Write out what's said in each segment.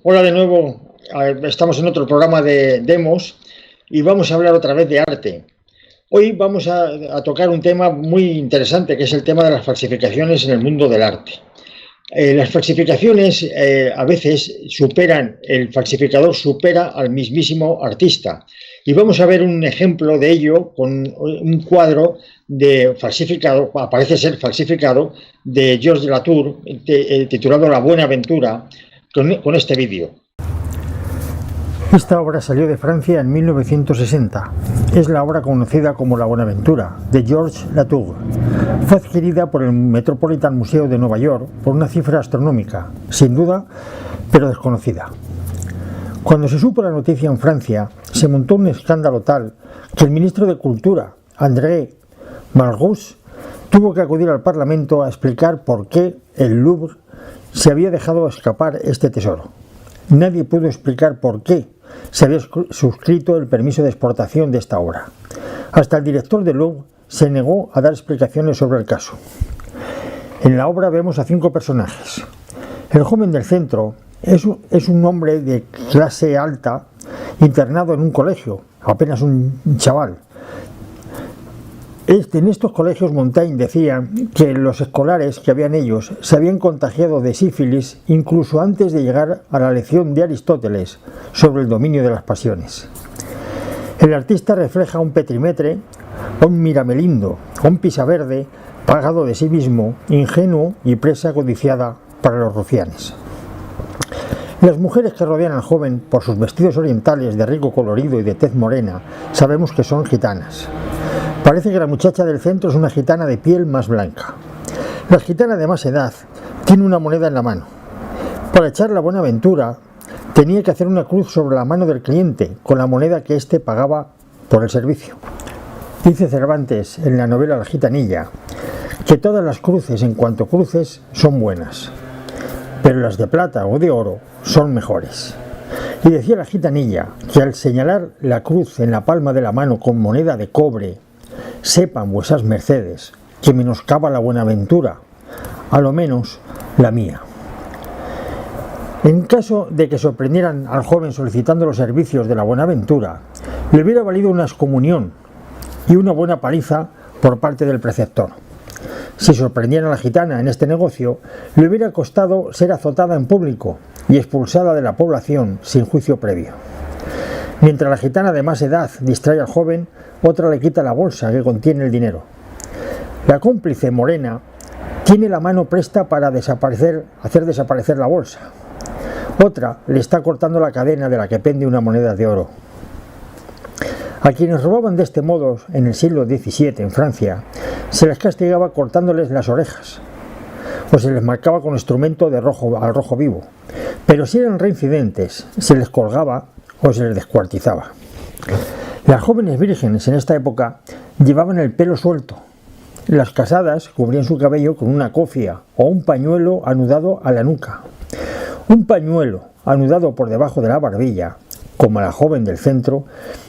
Hola de nuevo, estamos en otro programa de Demos y vamos a hablar otra vez de arte. Hoy vamos a tocar un tema muy interesante, que es el tema de las falsificaciones en el mundo del arte. Las falsificaciones a veces el falsificador supera al mismísimo artista. Y vamos a ver un ejemplo de ello con un cuadro de falsificado, parece ser falsificado, de Georges Latour, titulado La Buena Ventura, con este vídeo. Esta obra salió de Francia en 1960. Es la obra conocida como La Buenaventura, de Georges Latour. Fue adquirida por el Metropolitan Museum de Nueva York por una cifra astronómica, sin duda, pero desconocida. Cuando se supo la noticia en Francia, se montó un escándalo tal que el ministro de Cultura, André Malraux, tuvo que acudir al Parlamento a explicar por qué el Louvre se había dejado escapar este tesoro. Nadie pudo explicar por qué se había suscrito el permiso de exportación de esta obra. Hasta el director del Louvre se negó a dar explicaciones sobre el caso. En la obra vemos a 5 personajes. El joven del centro es un hombre de clase alta internado en un colegio, apenas un chaval. En estos colegios Montaigne decía que los escolares que habían ellos se habían contagiado de sífilis incluso antes de llegar a la lección de Aristóteles sobre el dominio de las pasiones. El artista refleja un Petimetre, un Miramelindo, un Pisaverde pagado de sí mismo, ingenuo y presa codiciada para los rufianes. Las mujeres que rodean al joven por sus vestidos orientales de rico colorido y de tez morena sabemos que son gitanas. Parece que la muchacha del centro es una gitana de piel más blanca. La gitana de más edad tiene una moneda en la mano. Para echar la Buenaventura tenía que hacer una cruz sobre la mano del cliente con la moneda que éste pagaba por el servicio. Dice Cervantes en la novela La gitanilla que todas las cruces en cuanto cruces son buenas, pero las de plata o de oro son mejores. Y decía la gitanilla que al señalar la cruz en la palma de la mano con moneda de cobre, sepan vuesas mercedes que menoscaba la Buenaventura, a lo menos la mía. En caso de que sorprendieran al joven solicitando los servicios de la Buenaventura, le hubiera valido una excomunión y una buena paliza por parte del preceptor. Si sorprendieran a la gitana en este negocio, le hubiera costado ser azotada en público y expulsada de la población sin juicio previo. Mientras la gitana de más edad distrae al joven, otra le quita la bolsa que contiene el dinero. La cómplice morena tiene la mano presta para hacer desaparecer la bolsa. Otra le está cortando la cadena de la que pende una moneda de oro. A quienes robaban de este modo en el siglo XVII en Francia, se les castigaba cortándoles las orejas, o se les marcaba con instrumento al rojo vivo. Pero si eran reincidentes, se les colgaba o se les descuartizaba. Las jóvenes vírgenes en esta época llevaban el pelo suelto. Las casadas cubrían su cabello con una cofia o un pañuelo anudado a la nuca. Un pañuelo anudado por debajo de la barbilla, como la joven del centro,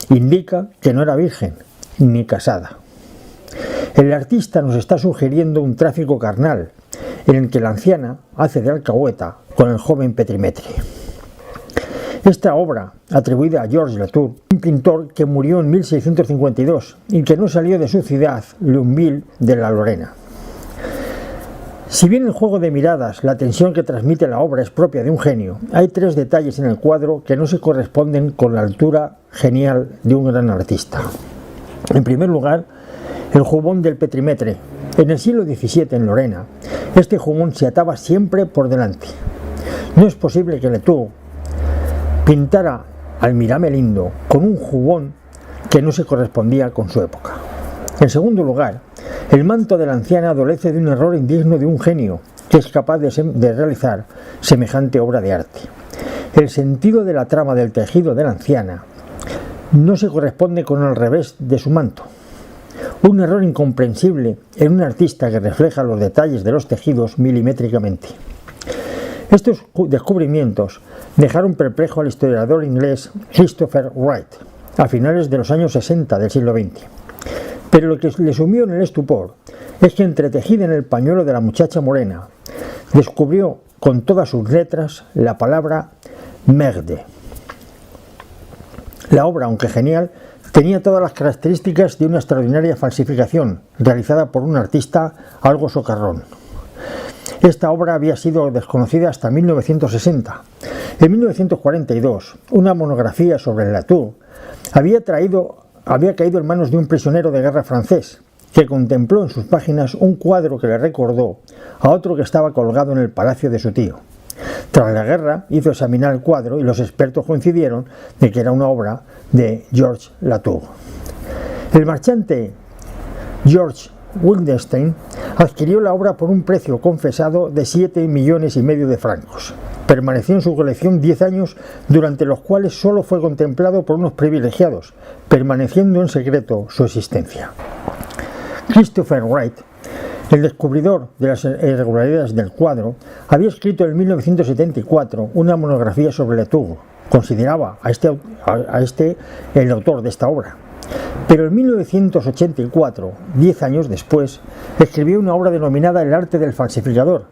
indica que no era virgen ni casada. El artista nos está sugiriendo un tráfico carnal en el que la anciana hace de alcahueta con el joven Petimetre. Esta obra, atribuida a Georges Latour, un pintor que murió en 1652 y que no salió de su ciudad, Lunéville de la Lorena. Si bien el juego de miradas, la tensión que transmite la obra es propia de un genio, hay 3 detalles en el cuadro que no se corresponden con la altura genial de un gran artista. En primer lugar, el jubón del Petimetre. En el siglo XVII en Lorena, este jubón se ataba siempre por delante. No es posible que Latour pintara al Miramelindo con un jubón que no se correspondía con su época. En segundo lugar, el manto de la anciana adolece de un error indigno de un genio que es capaz de realizar semejante obra de arte. El sentido de la trama del tejido de la anciana no se corresponde con el revés de su manto. Un error incomprensible en un artista que refleja los detalles de los tejidos milimétricamente. Estos descubrimientos dejaron perplejo al historiador inglés Christopher Wright a finales de los años 60 del siglo XX. Pero lo que le sumió en el estupor es que entretejida en el pañuelo de la muchacha morena, descubrió con todas sus letras la palabra merde. La obra, aunque genial, tenía todas las características de una extraordinaria falsificación realizada por un artista algo socarrón. Esta obra había sido desconocida hasta 1960. En 1942, una monografía sobre Latour había caído en manos de un prisionero de guerra francés, que contempló en sus páginas un cuadro que le recordó a otro que estaba colgado en el palacio de su tío. Tras la guerra hizo examinar el cuadro y los expertos coincidieron de que era una obra de Georges Latour. El marchante George Wildenstein adquirió la obra por un precio confesado de 7,5 millones de francos. Permaneció en su colección 10 años, durante los cuales solo fue contemplado por unos privilegiados, permaneciendo en secreto su existencia. Christopher Wright, el descubridor de las irregularidades del cuadro, había escrito en 1974 una monografía sobre Latour. Consideraba a este el autor de esta obra. Pero en 1984, 10 años después, escribió una obra denominada El arte del falsificador,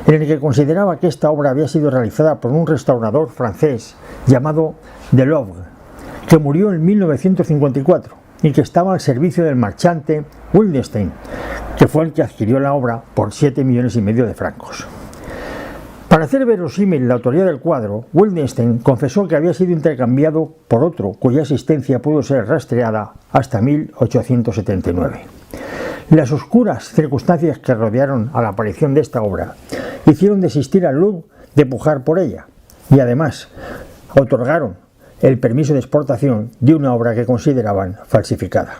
en el que consideraba que esta obra había sido realizada por un restaurador francés llamado Delouvre, que murió en 1954 y que estaba al servicio del marchante Wildenstein, que fue el que adquirió la obra por 7,5 millones de francos. Para hacer verosímil la autoría del cuadro, Wildenstein confesó que había sido intercambiado por otro cuya existencia pudo ser rastreada hasta 1879. Las oscuras circunstancias que rodearon a la aparición de esta obra hicieron desistir al Louvre de pujar por ella, y además otorgaron el permiso de exportación de una obra que consideraban falsificada.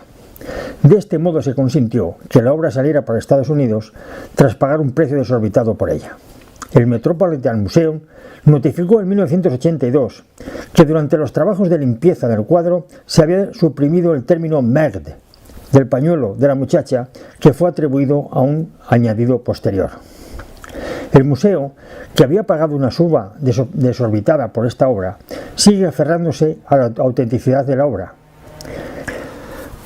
De este modo se consintió que la obra saliera para Estados Unidos tras pagar un precio desorbitado por ella. El Metropolitan Museum notificó en 1982 que durante los trabajos de limpieza del cuadro se había suprimido el término merde del pañuelo de la muchacha, que fue atribuido a un añadido posterior. El museo, que había pagado una suma desorbitada por esta obra, sigue aferrándose a la autenticidad de la obra.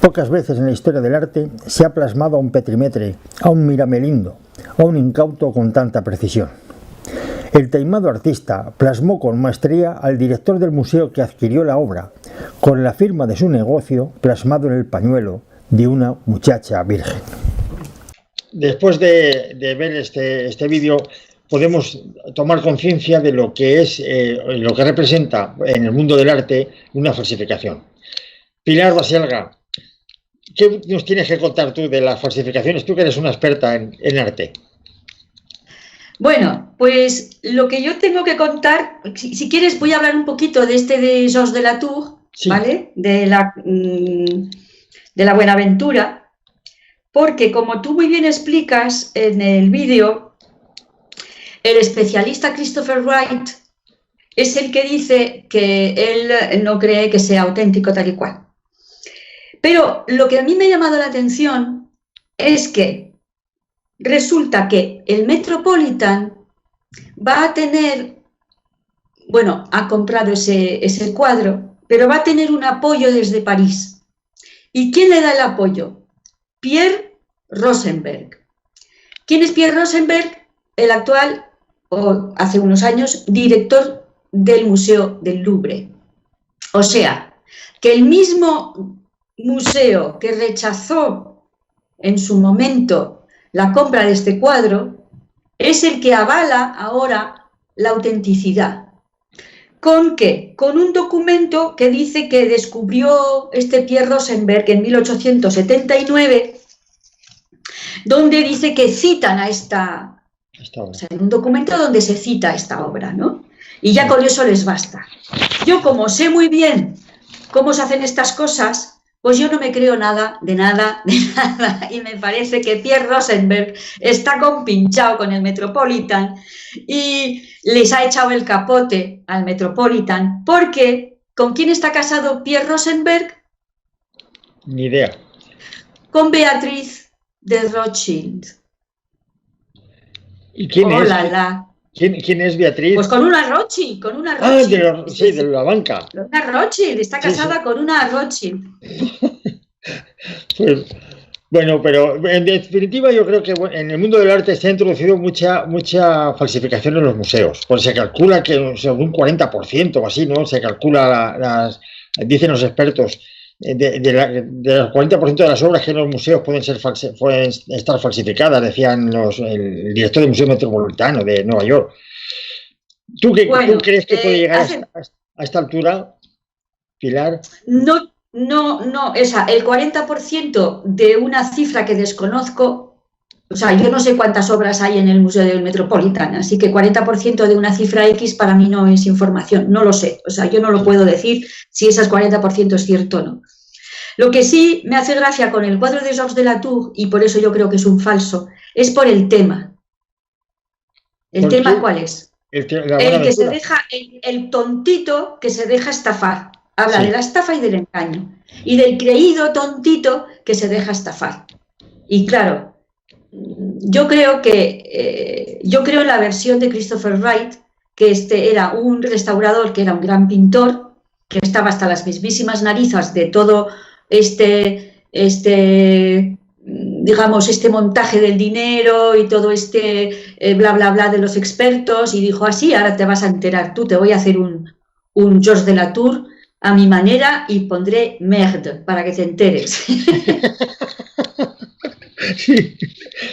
Pocas veces en la historia del arte se ha plasmado a un Petrimetre, a un Miramelindo, a un incauto con tanta precisión. El taimado artista plasmó con maestría al director del museo que adquirió la obra, con la firma de su negocio plasmado en el pañuelo de una muchacha virgen. Después de ver este vídeo, podemos tomar conciencia de lo que es, lo que representa en el mundo del arte una falsificación. Pilar Baselga, ¿qué nos tienes que contar tú de las falsificaciones? Tú que eres una experta en arte. Bueno, pues lo que yo tengo que contar, si quieres voy a hablar un poquito de de Georges Latour, sí. ¿Vale? De la Buenaventura, porque como tú muy bien explicas en el vídeo, el especialista Christopher Wright es el que dice que él no cree que sea auténtico tal y cual. Pero lo que a mí me ha llamado la atención es que resulta que el Metropolitan va a tener, bueno, ha comprado ese cuadro, pero va a tener un apoyo desde París. ¿Y quién le da el apoyo? Pierre Rosenberg. ¿Quién es Pierre Rosenberg? El actual, o hace unos años, director del Museo del Louvre. O sea, que el mismo museo que rechazó en su momento la compra de este cuadro es el que avala ahora la autenticidad. ¿Con qué? Con un documento que dice que descubrió este Pierre Rosenberg en 1879, donde dice que citan a esta obra. O sea, en un documento donde se cita esta obra, ¿no? Y ya con eso les basta. Yo, como sé muy bien cómo se hacen estas cosas, pues yo no me creo nada, de nada, y me parece que Pierre Rosenberg está compinchado con el Metropolitan y les ha echado el capote al Metropolitan, porque ¿con quién está casado Pierre Rosenberg? Ni idea. Con Beatriz de Rothschild. ¿Y quién es? La. ¿Quién es Beatriz? Pues con una Rothschild, con una Rothschild. Ah, sí, de la banca. Una Rothschild, está casada con una Rothschild. Bueno, pero en definitiva yo creo que en el mundo del arte se ha introducido mucha falsificación en los museos. Pues se calcula que sobre un 40% o así, ¿no? Se calcula, dicen los expertos, del 40% de las obras que en los museos pueden estar falsificadas, decían el director del Museo Metropolitano de Nueva York. ¿Tú crees que puede llegar a esta altura, Pilar? No, el 40% de una cifra que desconozco, o sea, yo no sé cuántas obras hay en el Museo del Metropolitano, así que 40% de una cifra X para mí no es información, no lo sé, o sea, yo no lo puedo decir si ese 40% es cierto o no. Lo que sí me hace gracia con el cuadro de Georges de la Tour, y por eso yo creo que es un falso, es por el tema. ¿El tema cuál es? El que se deja, el tontito que se deja estafar. Habla de la estafa y del engaño. Y del creído tontito que se deja estafar. Y claro, yo creo en la versión de Christopher Wright, que era un restaurador, que era un gran pintor, que estaba hasta las mismísimas narices de todo digamos, este montaje del dinero y todo bla, bla, bla de los expertos, y dijo así, ahora te vas a enterar tú, te voy a hacer un Georges de la Tour a mi manera y pondré merde para que te enteres. Sí.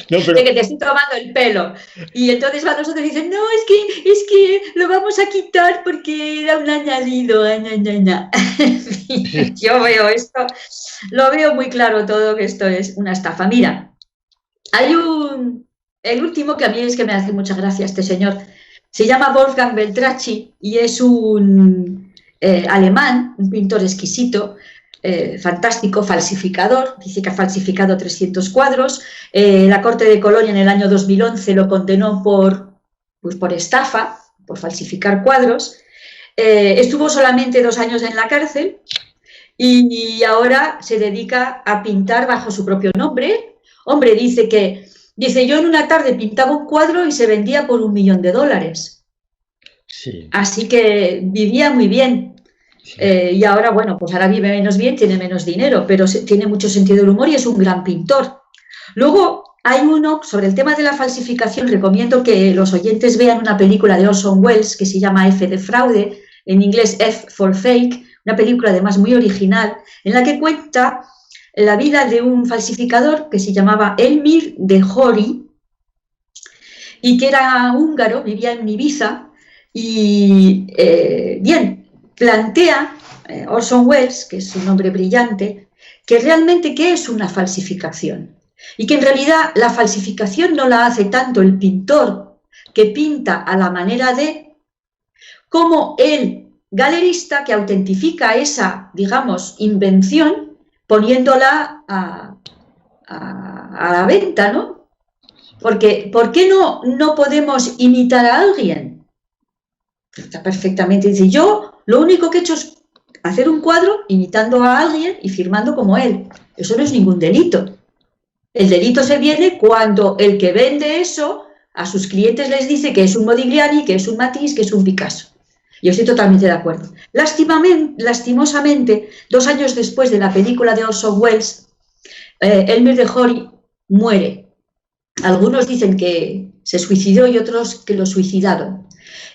No, pero... de que te estoy tomando el pelo. Y entonces nosotros dicen, no, es que lo vamos a quitar porque era un añadido. Yo veo esto, lo veo muy claro todo, que esto es una estafa. Mira, hay el último que a mí es que me hace mucha gracia, este señor, se llama Wolfgang Beltracchi y es un alemán, un pintor exquisito, fantástico, falsificador, dice que ha falsificado 300 cuadros. La Corte de Colonia en el año 2011 lo condenó por estafa, por falsificar cuadros. Estuvo solamente 2 años en la cárcel y ahora se dedica a pintar bajo su propio nombre. Hombre, dice yo en una tarde pintaba un cuadro y se vendía por $1 millón. Sí. Así que vivía muy bien. Sí. Y ahora, bueno, pues ahora vive menos bien, tiene menos dinero, pero tiene mucho sentido del humor y es un gran pintor. Luego hay uno sobre el tema de la falsificación. Recomiendo que los oyentes vean una película de Orson Welles que se llama F de fraude, en inglés F for fake, una película además muy original, en la que cuenta la vida de un falsificador que se llamaba Elmir de Hori y que era húngaro, vivía en Ibiza y plantea Orson Welles, que es un hombre brillante, que realmente ¿qué es una falsificación? Y que en realidad la falsificación no la hace tanto el pintor que pinta a la manera de, como el galerista que autentifica esa, digamos, invención poniéndola a la venta, ¿no? Porque ¿por qué no podemos imitar a alguien? Está perfectamente, dice, yo lo único que he hecho es hacer un cuadro imitando a alguien y firmando como él. Eso no es ningún delito. El delito se viene cuando el que vende eso a sus clientes les dice que es un Modigliani, que es un Matisse, que es un Picasso. Yo estoy totalmente de acuerdo. Lastimosamente, 2 años después de la película de Orson Welles, Elmir de Hori muere. Algunos dicen que se suicidó y otros que lo suicidaron.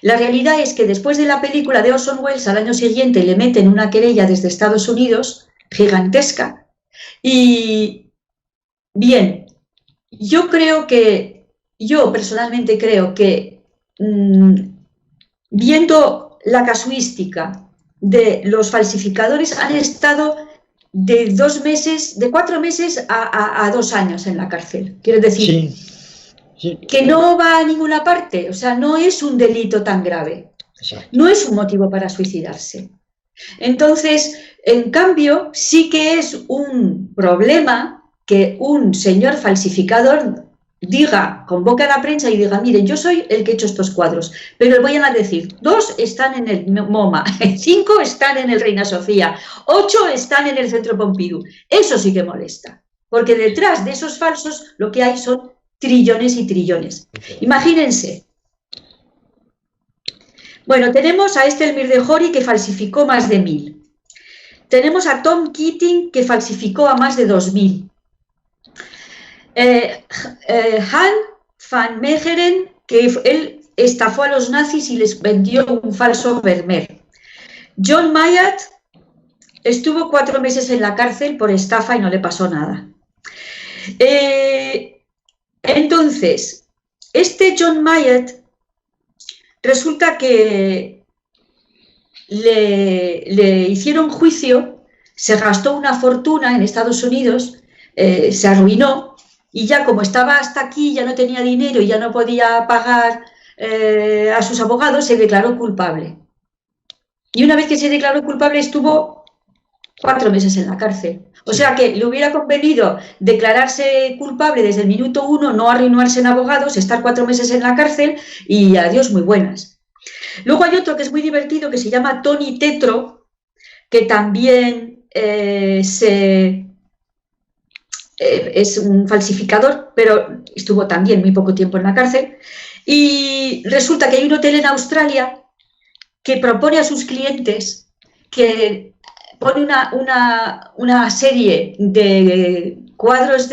La realidad es que después de la película de Orson Welles, al año siguiente le meten una querella desde Estados Unidos, gigantesca. Y bien, yo personalmente creo que viendo la casuística de los falsificadores, han estado de 4 meses a 2 años en la cárcel. Quiero decir... Sí. Sí. Que no va a ninguna parte, o sea, no es un delito tan grave, exacto. No es un motivo para suicidarse. Entonces, en cambio, sí que es un problema que un señor falsificador convoque a la prensa y diga, miren, yo soy el que he hecho estos cuadros, pero vayan a decir, 2 están en el MoMA, 5 están en el Reina Sofía, 8 están en el Centro Pompidou. Eso sí que molesta, porque detrás de esos falsos lo que hay son trillones y trillones. Imagínense. Bueno, tenemos a Elmir de Hori que falsificó más de 1000. Tenemos a Tom Keating que falsificó a más de 2000. Han van Meegeren, que él estafó a los nazis y les vendió un falso Vermeer. John Mayer estuvo 4 meses en la cárcel por estafa y no le pasó nada. Entonces, este John Mayer resulta que le hicieron juicio, se gastó una fortuna en Estados Unidos, se arruinó y ya como estaba hasta aquí, ya no tenía dinero y ya no podía pagar a sus abogados, se declaró culpable. Y una vez que se declaró culpable estuvo 4 meses en la cárcel. O sea que le hubiera convenido declararse culpable desde el minuto 1, no arruinarse en abogados, estar 4 meses en la cárcel y adiós, muy buenas. Luego hay otro que es muy divertido que se llama Tony Tetro, que también es un falsificador, pero estuvo también muy poco tiempo en la cárcel. Y resulta que hay un hotel en Australia que propone a sus clientes que pone una serie de cuadros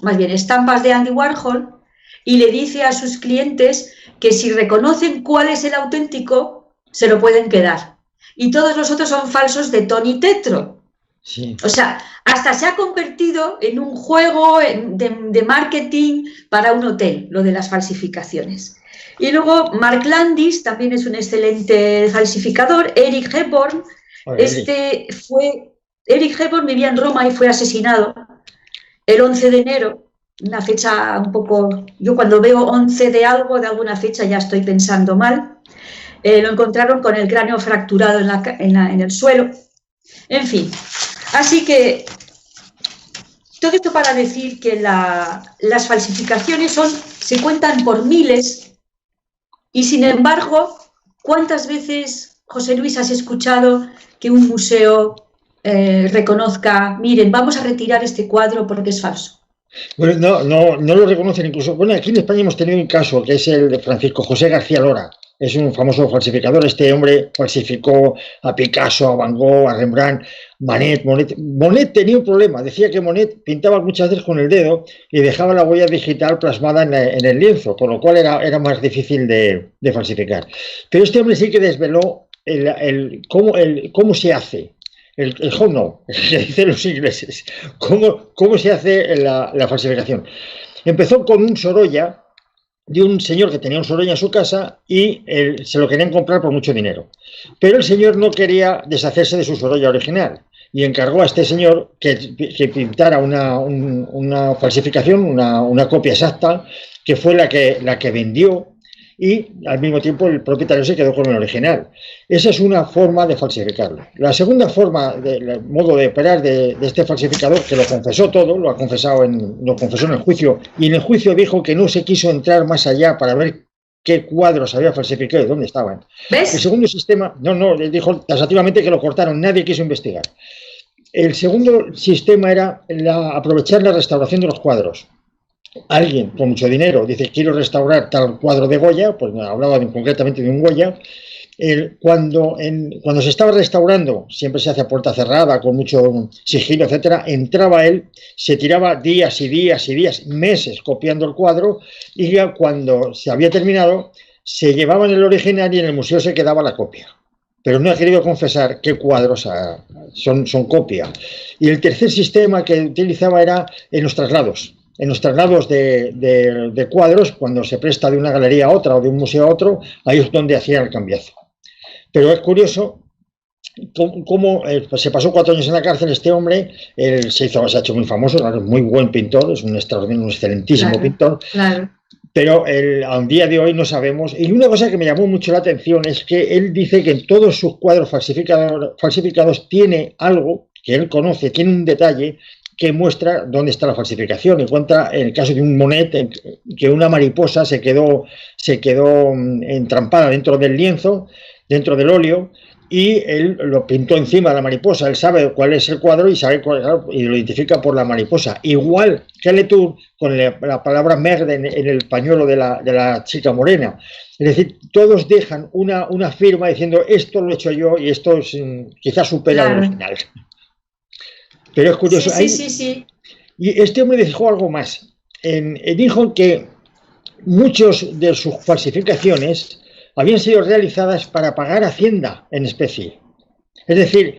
más bien estampas de Andy Warhol y le dice a sus clientes que si reconocen cuál es el auténtico, se lo pueden quedar. Y todos los otros son falsos de Tony Tetro. Sí. O sea, hasta se ha convertido en un juego de marketing para un hotel, lo de las falsificaciones. Y luego Mark Landis también es un excelente falsificador. Eric Hepburn, Eric Hepburn vivía en Roma y fue asesinado el 11 de enero, una fecha un poco... Yo cuando veo 11 de algo, de alguna fecha, ya estoy pensando mal. Lo encontraron con el cráneo fracturado en el suelo. En fin, así que todo esto para decir que las falsificaciones se cuentan por miles y sin embargo, ¿cuántas veces, José Luis, has escuchado que un museo reconozca, miren, vamos a retirar este cuadro porque es falso? Bueno, no lo reconocen incluso. Bueno, aquí en España hemos tenido un caso que es el de Francisco José García Lora. Es un famoso falsificador. Este hombre falsificó a Picasso, a Van Gogh, a Rembrandt, Monet. Monet tenía un problema. Decía que Monet pintaba muchas veces con el dedo y dejaba la huella digital plasmada en el lienzo, con lo cual era más difícil de falsificar. Pero este hombre sí que desveló cómo se hace. El how no, que dicen los ingleses. ¿Cómo se hace la falsificación? Empezó con un Sorolla de un señor que tenía un Sorolla en su casa y se lo querían comprar por mucho dinero. Pero el señor no quería deshacerse de su Sorolla original y encargó a este señor que pintara una falsificación, una copia exacta, que fue la que vendió, y al mismo tiempo el propietario se quedó con el original. Esa es una forma de falsificarlo. La segunda forma, el modo de operar de este falsificador, que lo confesó todo, lo confesó en el juicio, y en el juicio dijo que no se quiso entrar más allá para ver qué cuadros había falsificado y dónde estaban. ¿Ves? El segundo sistema, le dijo taxativamente que lo cortaron, nadie quiso investigar. El segundo sistema era aprovechar la restauración de los cuadros. Alguien con mucho dinero dice, quiero restaurar tal cuadro de Goya, pues hablaba concretamente de un Goya. Cuando se estaba restaurando, siempre se hace a puerta cerrada, con mucho sigilo, etcétera, entraba él, se tiraba días y días y días, meses copiando el cuadro, y ya cuando se había terminado, se llevaban el original y en el museo se quedaba la copia. Pero no ha querido confesar qué cuadros son copia. Y el tercer sistema que utilizaba era en los traslados. En los traslados de cuadros, cuando se presta de una galería a otra o de un museo a otro, ahí es donde hacían el cambiazo. Pero es curioso cómo se pasó 4 años en la cárcel este hombre, se ha hecho muy famoso, es muy buen pintor, es un excelentísimo pintor, claro. Pero a un día de hoy no sabemos. Y una cosa que me llamó mucho la atención es que él dice que en todos sus cuadros falsificados tiene algo que él conoce, tiene un detalle que muestra dónde está la falsificación. Y cuenta en el caso de un Monet que una mariposa se quedó entrampada dentro del lienzo, dentro del óleo, y él lo pintó encima de la mariposa. Él sabe cuál es el cuadro y y lo identifica por la mariposa. Igual que Letour con la palabra merde en el pañuelo de la chica morena. Es decir, todos dejan una firma diciendo esto lo he hecho yo y esto quizás supera al original. Pero es curioso. Sí. Y este hombre dijo algo más. Dijo que muchos de sus falsificaciones habían sido realizadas para pagar Hacienda en especie. Es decir,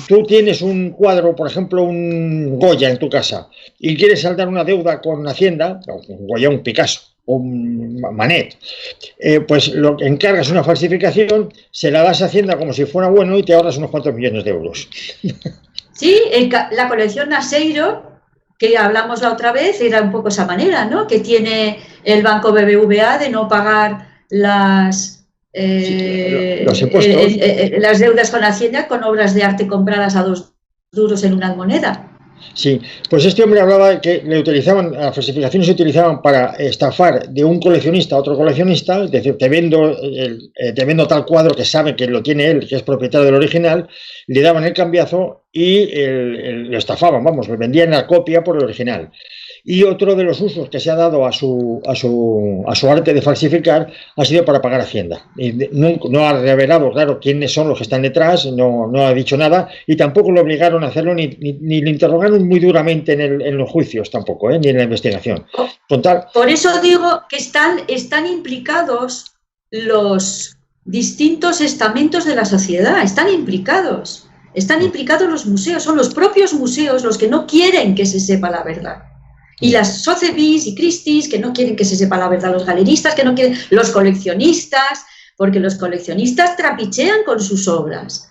tú tienes un cuadro, por ejemplo, un Goya en tu casa, y quieres saldar una deuda con Hacienda, un Goya, un Picasso, un Manet, pues lo encargas una falsificación, se la das a Hacienda como si fuera bueno y te ahorras unos cuantos millones de euros. Sí, la colección Naseiro, que hablamos la otra vez, era un poco esa manera, ¿no? Que tiene el banco BBVA de no pagar los impuestos, las deudas con Hacienda con obras de arte compradas a 2 duros en una moneda. Sí, pues este hombre hablaba que las falsificaciones se utilizaban para estafar de un coleccionista a otro coleccionista, es decir, te vendo tal cuadro que sabe que lo tiene él, que es propietario del original, le daban el cambiazo y lo estafaban, vamos, le vendían la copia por el original. Y otro de los usos que se ha dado a su arte de falsificar ha sido para pagar Hacienda. Y no ha revelado, claro, quiénes son los que están detrás, no ha dicho nada, y tampoco lo obligaron a hacerlo, ni le interrogaron muy duramente en los juicios tampoco, ni en la investigación. Por eso digo que están implicados los distintos estamentos de la sociedad, están implicados los museos, son los propios museos los que no quieren que se sepa la verdad. Y las Sotheby's y Christie's, que no quieren que se sepa la verdad, los galeristas, que no quieren, los coleccionistas, porque los coleccionistas trapichean con sus obras.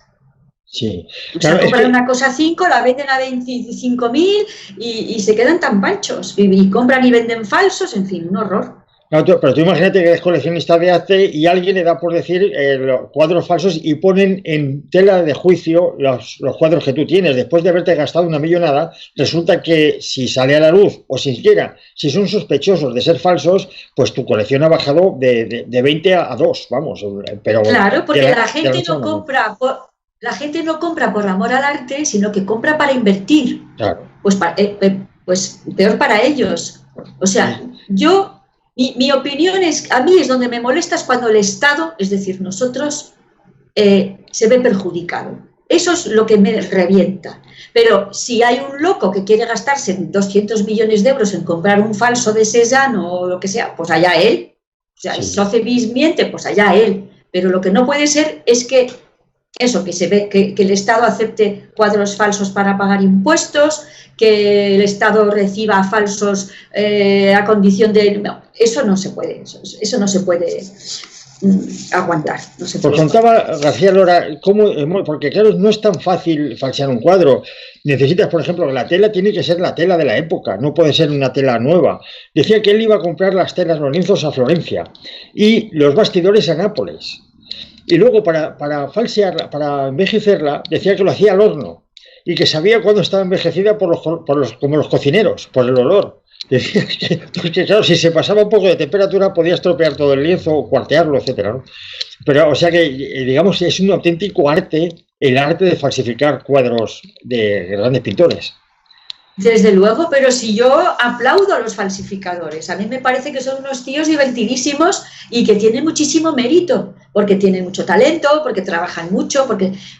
Sí. O sea, compran una cosa a 5, la venden a 25.000 y se quedan tan panchos. Y compran y venden falsos, en fin, un horror. No, pero tú imagínate que eres coleccionista de arte y alguien le da por decir los cuadros falsos y ponen en tela de juicio los cuadros que tú tienes. Después de haberte gastado una millonada, resulta que si sale a la luz, o siquiera si son sospechosos de ser falsos, pues tu colección ha bajado de 20 a 2, vamos. Pero claro, porque la gente no compra por amor al arte, sino que compra para invertir. Claro. Pues peor para ellos. O sea, mi opinión es, a mí es donde me molesta es cuando el Estado, es decir, nosotros, se ve perjudicado. Eso es lo que me revienta. Pero si hay un loco que quiere gastarse 200 millones de euros en comprar un falso de Cézanne o lo que sea, pues allá él. O sea, si Sotheby's miente, pues allá él. Pero lo que no puede ser es que se ve que el Estado acepte cuadros falsos para pagar impuestos, que el Estado reciba falsos a condición de... No, eso no se puede, eso no se puede aguantar. No se puede. Pues contaba García Lora, porque claro, no es tan fácil falsear un cuadro. Necesitas, por ejemplo, la tela tiene que ser la tela de la época, no puede ser una tela nueva. Decía que él iba a comprar las telas, los lienzos a Florencia y los bastidores a Nápoles. Y luego para falsearla, para envejecerla, decía que lo hacía al horno y que sabía cuándo estaba envejecida como los cocineros, por el olor. Decía porque claro, si se pasaba un poco de temperatura podía estropear todo el lienzo o cuartearlo, etcétera, ¿no? Pero, o sea que, digamos, es un auténtico arte, el arte de falsificar cuadros de grandes pintores. Desde luego, pero si yo aplaudo a los falsificadores, a mí me parece que son unos tíos divertidísimos y que tienen muchísimo mérito, porque tienen mucho talento, porque trabajan mucho,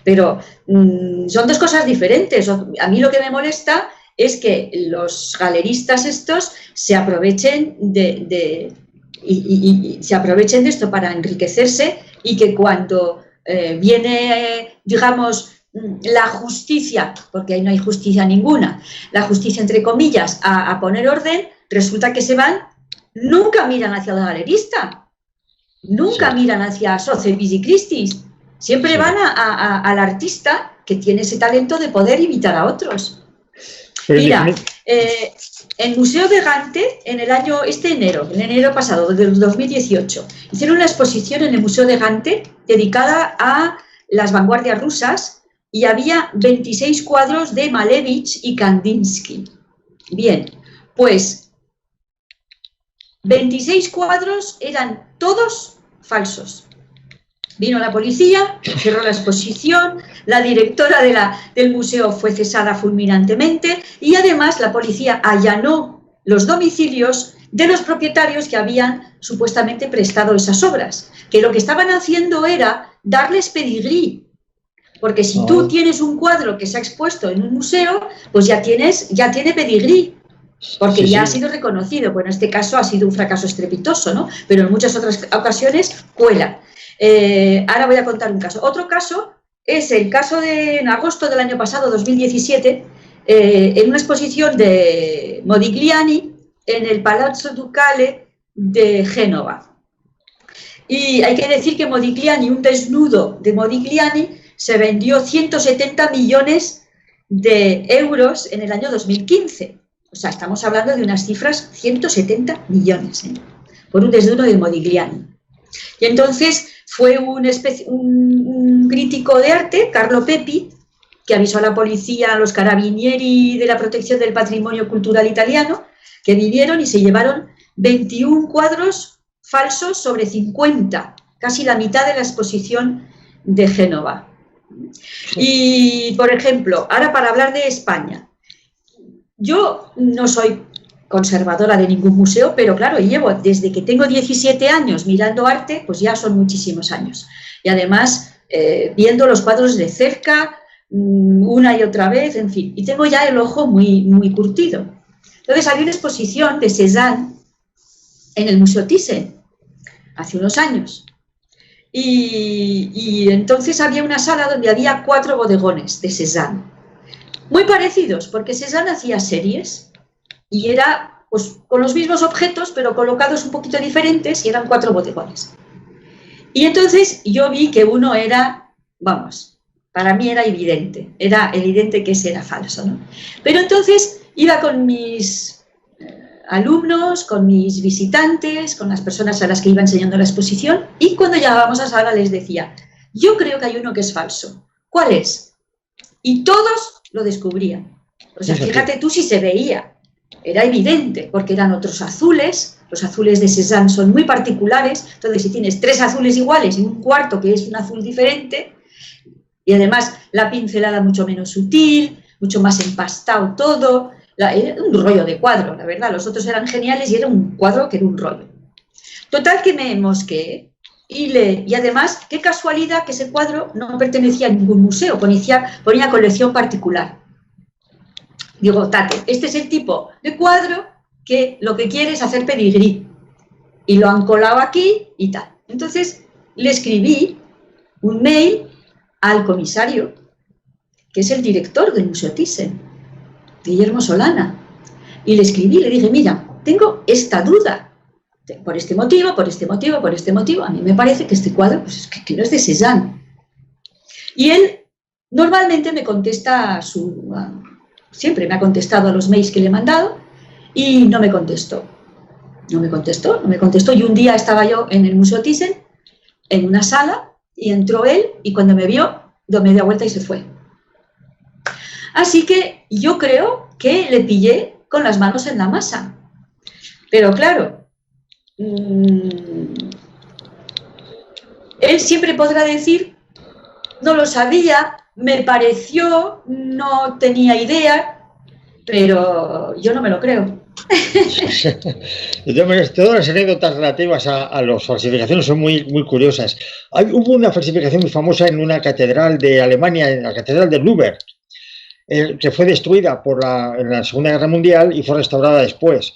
pero son dos cosas diferentes. A mí lo que me molesta es que los galeristas estos se aprovechen se aprovechen de esto para enriquecerse y que cuando viene, digamos, la justicia, porque ahí no hay justicia ninguna, la justicia entre comillas, a poner orden, resulta que se van, nunca miran hacia el galerista, nunca miran hacia Sotheby's y Christie's, siempre van al artista que tiene ese talento de poder imitar a otros. Mira, el Museo de Gante, en enero pasado, del 2018, hicieron una exposición en el Museo de Gante dedicada a las vanguardias rusas y había 26 cuadros de Malevich y Kandinsky. Bien, pues 26 cuadros eran todos falsos. Vino la policía, cerró la exposición, la directora del museo fue cesada fulminantemente y además la policía allanó los domicilios de los propietarios que habían supuestamente prestado esas obras, que lo que estaban haciendo era darles pedigrí, porque si tú tienes un cuadro que se ha expuesto en un museo, pues ya tiene pedigrí, porque Sí, ya ha sí. sido reconocido. Bueno, en este caso ha sido un fracaso estrepitoso, ¿no? Pero en muchas otras ocasiones cuela. Ahora voy a contar un caso. Otro caso es el caso de en agosto del año pasado, 2017, en una exposición de Modigliani en el Palazzo Ducale de Génova. Y hay que decir que Modigliani, un desnudo de Modigliani, se vendió 170 millones de euros en el año 2015. O sea, estamos hablando de unas cifras, 170 millones, por un desnudo de Modigliani. Y entonces fue un crítico de arte, Carlo Pepi, que avisó a la policía, a los carabinieri de la protección del patrimonio cultural italiano, que vinieron y se llevaron 21 cuadros falsos sobre 50, casi la mitad de la exposición de Génova. Y, por ejemplo, ahora para hablar de España, yo no soy conservadora de ningún museo, pero claro, llevo desde que tengo 17 años mirando arte, pues ya son muchísimos años. Y además, viendo los cuadros de cerca, una y otra vez, en fin, y tengo ya el ojo muy, muy curtido. Entonces, había una exposición de Cézanne en el Museo Thyssen, hace unos años. Y entonces había una sala donde había 4 bodegones de Cézanne, muy parecidos, porque Cézanne hacía series y era pues, con los mismos objetos, pero colocados un poquito diferentes, y eran 4 bodegones. Y entonces yo vi que uno era, vamos, para mí era evidente que ese era falso, ¿no? Pero entonces iba con mis alumnos, con mis visitantes, con las personas a las que iba enseñando la exposición, y cuando llegábamos a sala les decía, yo creo que hay uno que es falso. ¿Cuál es? Y todos lo descubrían. O sea, fíjate tú si se veía. Era evidente, porque eran otros azules. Los azules de Cézanne son muy particulares. Entonces, si tienes 3 azules iguales y un cuarto que es un azul diferente, y además la pincelada mucho menos sutil, mucho más empastado todo, era un rollo de cuadro, la verdad. Los otros eran geniales y era un cuadro que era un rollo. Total que me mosqueé. Y además, qué casualidad que ese cuadro no pertenecía a ningún museo, ponía colección particular. Digo, tate, este es el tipo de cuadro que lo que quiere es hacer pedigrí. Y lo han colado aquí y tal. Entonces, le escribí un mail al comisario, que es el director del Museo Thyssen, Guillermo Solana. Y le escribí, le dije, mira, tengo esta duda. Por este motivo, por este motivo, por este motivo, a mí me parece que este cuadro pues es que no es de Cézanne. Y él normalmente me contesta siempre me ha contestado a los mails que le he mandado y no me contestó. No me contestó. Y un día estaba yo en el Museo Thyssen, en una sala, y entró él y cuando me vio, dio media vuelta y se fue. Así que yo creo que le pillé con las manos en la masa. Pero claro, él siempre podrá decir, no lo sabía, me pareció, no tenía idea, pero yo no me lo creo. Todas las anécdotas relativas a las falsificaciones son muy, muy curiosas. Hubo una falsificación muy famosa en una catedral de Alemania, en la catedral de Lübeck, que fue destruida en la Segunda Guerra Mundial y fue restaurada después.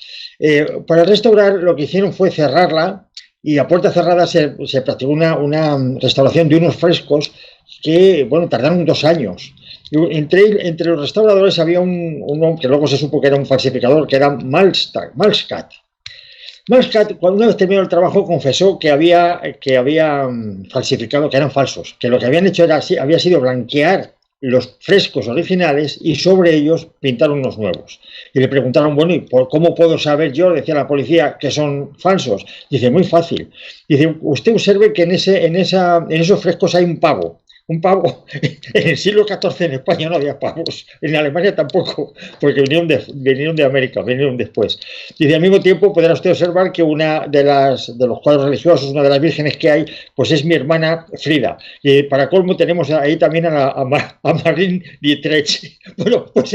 Para restaurar lo que hicieron fue cerrarla y a puerta cerrada se practicó una restauración de unos frescos que, bueno, tardaron 2 años. Entre los restauradores había uno que luego se supo que era un falsificador, que era Malskat. Malskat, cuando una vez terminó el trabajo, confesó que había falsificado, que eran falsos, que lo que habían hecho había sido blanquear los frescos originales y sobre ellos pintaron unos nuevos. Y le preguntaron, bueno, ¿y cómo puedo saber yo, decía la policía, que son falsos? Dice, muy fácil. Dice, usted observe que en esos frescos hay un pavo. Un pavo. En el siglo XIV en España no había pavos, en Alemania tampoco, porque vinieron de América, vinieron después. Dice, al mismo tiempo podrá usted observar que una de los cuadros religiosos, una de las vírgenes que hay, pues es mi hermana Frida. Y para colmo tenemos ahí también a Marlene Dietrich. Bueno, pues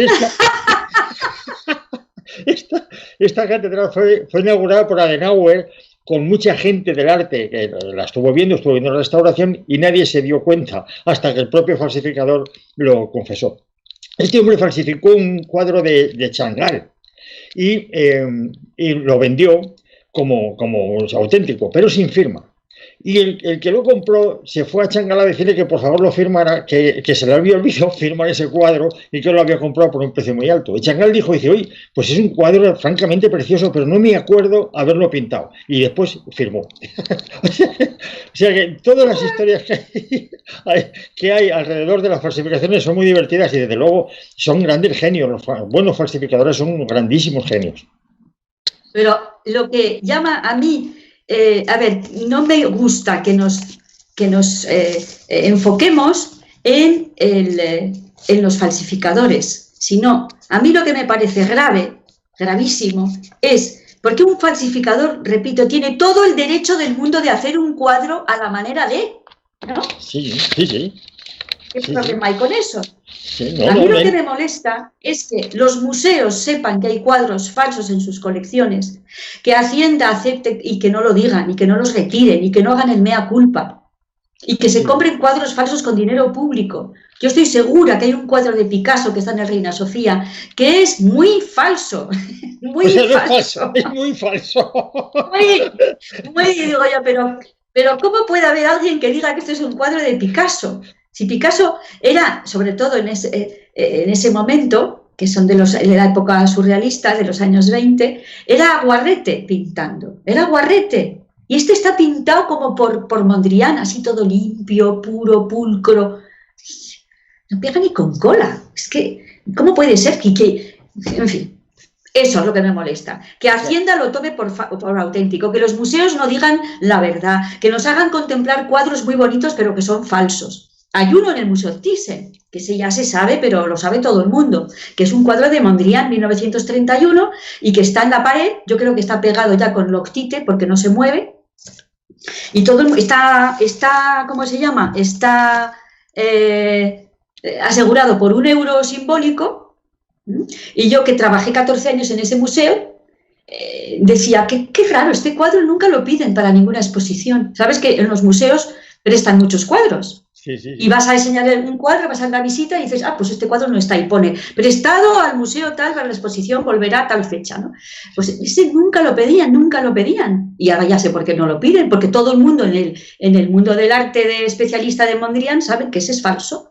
esta catedral fue inaugurada por Adenauer, con mucha gente del arte que la estuvo viendo la restauración y nadie se dio cuenta hasta que el propio falsificador lo confesó. Este hombre falsificó un cuadro de Chagall, y lo vendió como auténtico, pero sin firma. Y el que lo compró se fue a Chang'an a decirle que por favor lo firmara, que se le había olvidado firmar ese cuadro y que lo había comprado por un precio muy alto. Y Chang'an dijo, oye, pues es un cuadro francamente precioso, pero no me acuerdo haberlo pintado. Y después firmó. O sea que todas las historias que hay alrededor de las falsificaciones son muy divertidas y desde luego son grandes genios. Los buenos falsificadores son grandísimos genios. Pero lo que llama a mí... a ver, no me gusta que nos enfoquemos en los falsificadores, sino a mí lo que me parece gravísimo, es porque un falsificador, repito, tiene todo el derecho del mundo de hacer un cuadro a la manera de, ¿no? Sí. ¿Qué problema hay con eso? Sí, a mí lo que me molesta es que los museos sepan que hay cuadros falsos en sus colecciones, que Hacienda acepte y que no lo digan, y que no los retiren, y que no hagan el mea culpa, y que se compren cuadros falsos con dinero público. Yo estoy segura que hay un cuadro de Picasso que está en el Reina Sofía que es muy falso. Muy falso. Es muy falso. Muy digo yo, pero ¿cómo puede haber alguien que diga que esto es un cuadro de Picasso? Si Picasso era, sobre todo en ese momento, que son de la época surrealista, de los años 20, era Aguarrete pintando, era Aguarrete. Y este está pintado como por Mondrian, así todo limpio, puro, pulcro. No pega ni con cola. Es que, ¿cómo puede ser que en fin, eso es lo que me molesta. Que Hacienda lo tome por auténtico, que los museos no digan la verdad, que nos hagan contemplar cuadros muy bonitos pero que son falsos. Hay uno en el Museo Thyssen, que ese ya se sabe, pero lo sabe todo el mundo, que es un cuadro de Mondrian, 1931, y que está en la pared, yo creo que está pegado ya con loctite, porque no se mueve, y todo está ¿cómo se llama? Está asegurado por €1 simbólico, y yo que trabajé 14 años en ese museo, decía, qué raro, este cuadro nunca lo piden para ninguna exposición. ¿Sabes que en los museos prestan muchos cuadros? Sí. Y vas a enseñarle un cuadro, vas a dar la visita y dices, pues este cuadro no está, y pone, prestado al museo tal, para la exposición volverá a tal fecha, ¿no? Pues ese nunca lo pedían, y ahora ya sé por qué no lo piden, porque todo el mundo en el mundo del arte de especialista de Mondrian saben que ese es falso,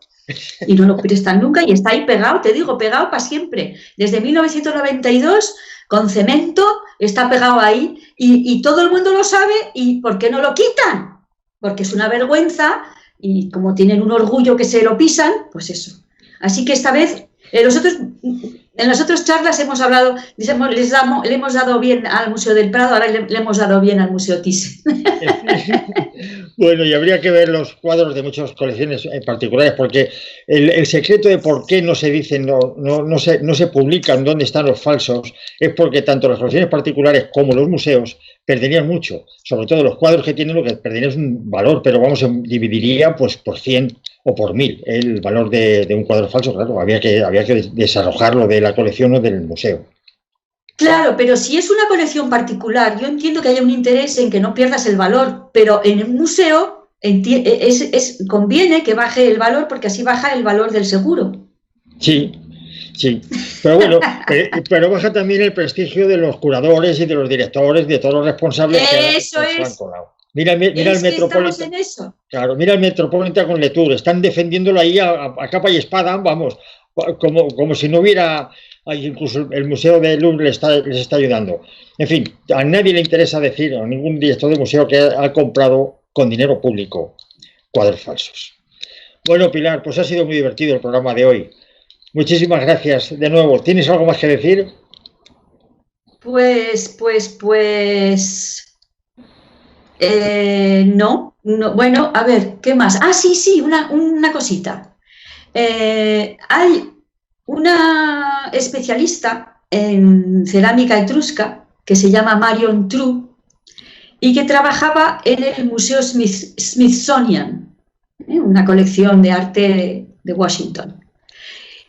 y no lo prestan nunca, y está ahí pegado, te digo, pegado para siempre, desde 1992, con cemento, está pegado ahí, y todo el mundo lo sabe, y ¿por qué no lo quitan? Porque es una vergüenza. Y como tienen un orgullo que se lo pisan, pues eso. Así que esta vez, en las otras charlas hemos hablado, le hemos dado bien al Museo del Prado, ahora le hemos dado bien al Museo Thyssen. Bueno, y habría que ver los cuadros de muchas colecciones particulares, porque el secreto de por qué no se dicen, no se publican dónde están los falsos, es porque tanto las colecciones particulares como los museos perderían mucho. Sobre todo los cuadros que tienen, lo que perderían es un valor, pero vamos, se dividiría pues por 100 o por 1000 el valor de un cuadro falso. Claro, había que desarrojarlo de la colección o del museo. Claro, pero si es una colección particular, yo entiendo que haya un interés en que no pierdas el valor, pero en el museo conviene que baje el valor, porque así baja el valor del seguro. Sí, pero bueno, pero baja también el prestigio de los curadores y de los directores, de todos los responsables que han colado. Mira el Metropolitan. En eso. Claro, mira el Metropolitan con Letour, están defendiéndolo ahí a capa y espada, vamos, como si no hubiera. Incluso el Museo de Louvre les está ayudando. En fin, a nadie le interesa decir, a ningún director de museo, que ha comprado con dinero público cuadros falsos. Bueno, Pilar, pues ha sido muy divertido el programa de hoy. Muchísimas gracias de nuevo. ¿Tienes algo más que decir? No. Bueno, a ver, ¿qué más? Sí, una cosita. Hay una especialista en cerámica etrusca que se llama Marion True y que trabajaba en el Museo Smithsonian, una colección de arte de Washington.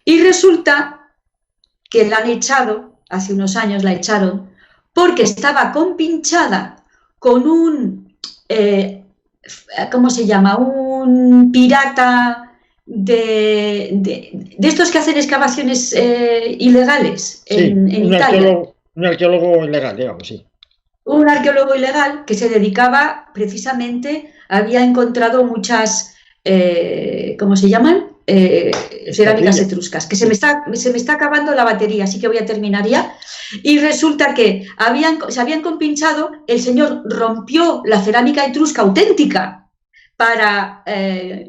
Y resulta que la han echado, hace unos años la echaron, porque estaba compinchada con un, ¿cómo se llama? Un pirata de estos que hacen excavaciones ilegales en Italia. Un arqueólogo ilegal, digamos, sí. Un arqueólogo ilegal que se dedicaba precisamente, había encontrado muchas, ¿cómo se llaman? Cerámicas etruscas, que se me está acabando la batería, así que voy a terminar ya. Y resulta que se habían compinchado, el señor rompió la cerámica etrusca auténtica para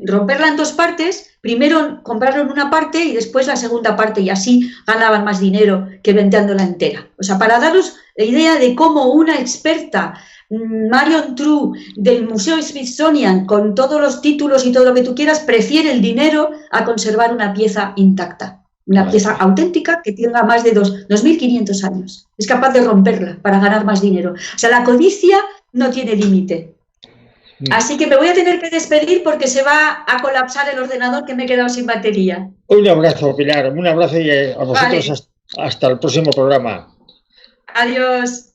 romperla en dos partes. Primero compraron una parte y después la segunda parte, y así ganaban más dinero que vendiéndola entera. O sea, para daros la idea de cómo una experta, Marion True, del Museo Smithsonian, con todos los títulos y todo lo que tú quieras, prefiere el dinero a conservar una pieza intacta, una pieza auténtica que tenga más de 2.500 años. Es capaz de romperla para ganar más dinero. O sea, la codicia no tiene límite. Así que me voy a tener que despedir porque se va a colapsar el ordenador, que me he quedado sin batería. Un abrazo, Pilar. Un abrazo y a vosotros hasta el próximo programa. Adiós.